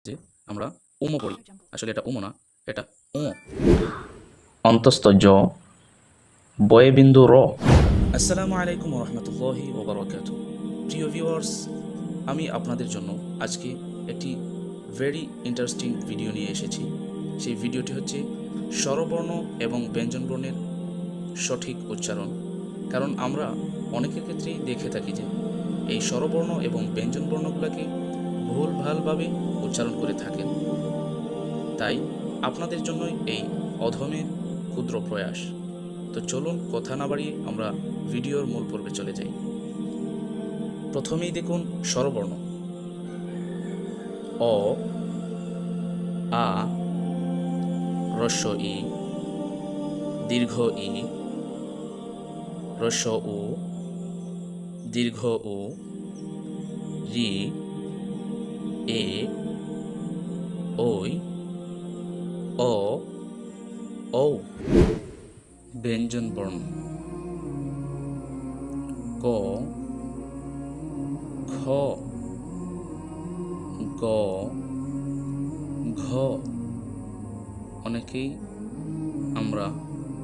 যে আমরা উমো পড়ি, আসলে এটা উমো না, এটা ও। অন্তস্থ জ, বয়ে বিন্দু র। আসসালামু আলাইকুম রহমতুল্লাহি ওবরাকাতু। প্রিয় ভিউয়ার্স, আমি আপনাদের জন্য আজকে একটি ভেরি ইন্টারেস্টিং ভিডিও নিয়ে এসেছি। সেই ভিডিওটি হচ্ছে স্বরবর্ণ এবং ব্যঞ্জনবর্ণের সঠিক উচ্চারণ। কারণ আমরা অনেকের ক্ষেত্রেই দেখে থাকি যে এই স্বরবর্ণ এবং ব্যঞ্জনবর্ণগুলোকে ভুলভালভাবে উচ্চারণ করে থাকেন। তাই আপনাদের জন্যই এই অধমের ক্ষুদ্র প্রয়াস। তো চলুন কথা না বাড়িয়ে আমরা ভিডিওর মূল পর্বে চলে যাই। প্রথমেই দেখুন স্বরবর্ণ। অ, আ, হ্রস্ব ই, দীর্ঘ ই, হ্রস্ব উ, দীর্ঘ উ, রি, এ, ওই, অ, ঔ। ব্যঞ্জন বর্ণ। ক, খ, গ, ঘ। অনেকেই আমরা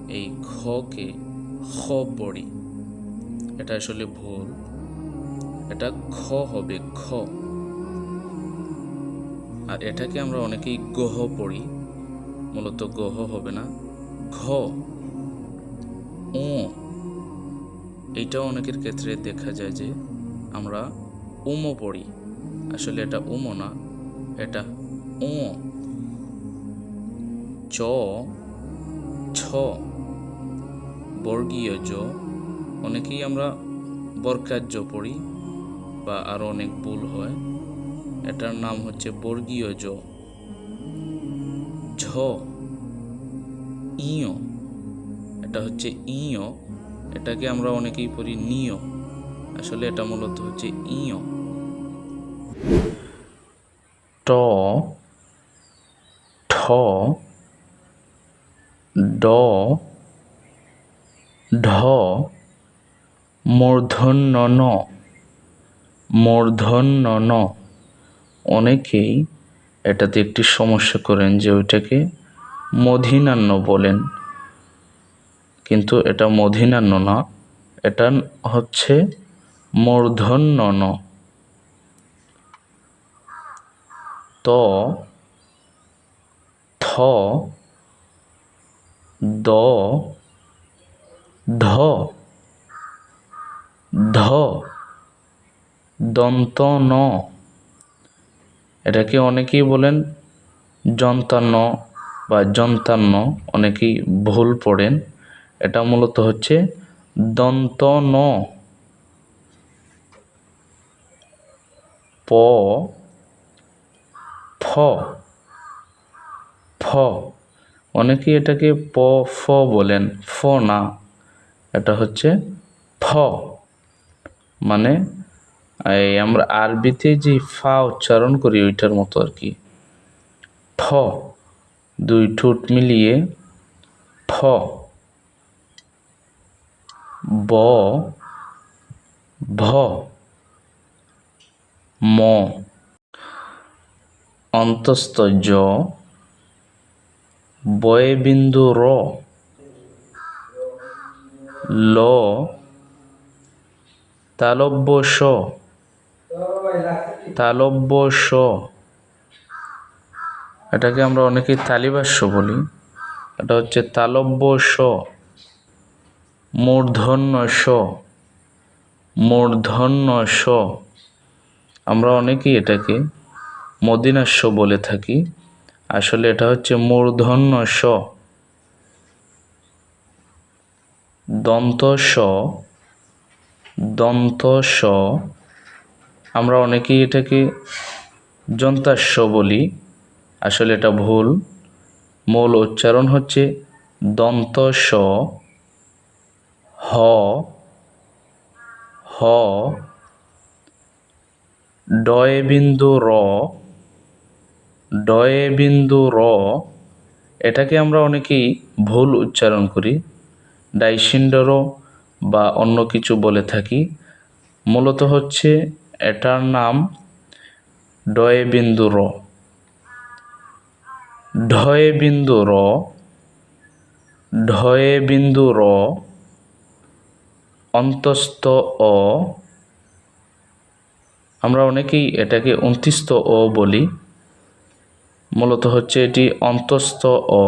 এই খকে খ পড়ি, এটা আসলে ভুল, এটা খ হবে, খ। আর এটাকে আমরা অনেকেই গহ পড়ি, মূলত গহ হবে না, ঘ। ও, এইটাও অনেকের ক্ষেত্রে দেখা যায় যে আমরা উমো পড়ি, আসলে এটা উমো না, এটা ও। চ, ছ, বর্গীয় জ। অনেকেই আমরা বর্গার জ পড়ি বা আরও অনেক ভুল হয়, এটার নাম হচ্ছে বর্গীয় জ। ঝ, ইয়, এটা হচ্ছে ইয়, এটাকে আমরা অনেকেই পড়ি নিয়, আসলে এটা মূলত হচ্ছে ইয়। ট, ঠ, ড, ঢ, মূর্ধন্য ন, মূর্ধন্য ন। অনেকেই এটাতে একটি সমস্যা করেন যে ওইটাকে মধিনান্য বলেন, কিন্তু এটা মধিনান্য না, এটা হচ্ছে মূর্ধন্য ন। ত, থ, দ, ধ, ধ, দন্ত ন। এটাকে অনেকেই বলেন যন্তান্ন বা যন্তান্ন, অনেকেই ভুল পড়েন, এটা মূলত হচ্ছে দন্ত ন। প, ফ, ফ। অনেকেই এটাকে প ফ বলেন, ফ না, এটা হচ্ছে ফ। মানে এই আমরা আরবিতে যে ফা উচ্চারণ করি ওইটার মতো আর কি, ফ, দুই ঠোঁট মিলিয়ে ফ। ব, ভ, ম। অন্তস্থ জ, বয়ে বিন্দু র, ল, তালব্য স, তালব্য স। এটাকে আমরা অনেকেই তালিবাস্য বলি, এটা হচ্ছে তালব্য স। মূর্ধন্য স, মূর্ধন্য স। আমরা অনেকেই এটাকে মদিনাস্য বলে থাকি, আসলে এটা হচ্ছে মূর্ধন্য স। দন্ত স, দন্ত স। আমরা অনেকেই এটাকে যন্তাস্য বলি, আসলে এটা ভুল, মূল উচ্চারণ হচ্ছে দন্ত স, হ, হ, ডয়ে বিন্দু র, ডয়ে বিন্দু র। এটাকে আমরা অনেকেই ভুল উচ্চারণ করি, ডাইসিন্ডার বা অন্য কিছু বলে থাকি, মূলত হচ্ছে এটার নাম ডয়ে বিন্দু র। ঢয়ে বিন্দু র, ঢয়ে বিন্দু র, অন্তস্থ অ। আমরা অনেকেই এটাকে অন্ত্যস্ত অ বলি, মূলত হচ্ছে এটি অন্তস্থ অ,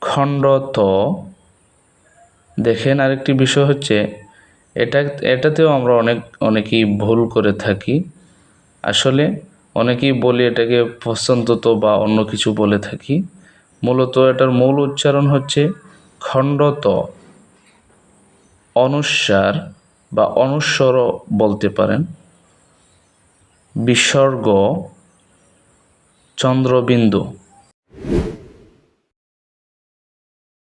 খণ্ড ত। দেখেন, আরেকটি বিষয় হচ্ছে এটাতেও আমরা অনেকেই ভুল করে থাকি। আসলে অনেকেই বলি এটাকে পছন্দত বা অন্য কিছু বলে থাকি। মূলত এটার মূল উচ্চারণ হচ্ছে খণ্ডত, অনুস্বার বা অনুস্বরও বলতে পারেন। বিসর্গ চন্দ্রবিন্দু।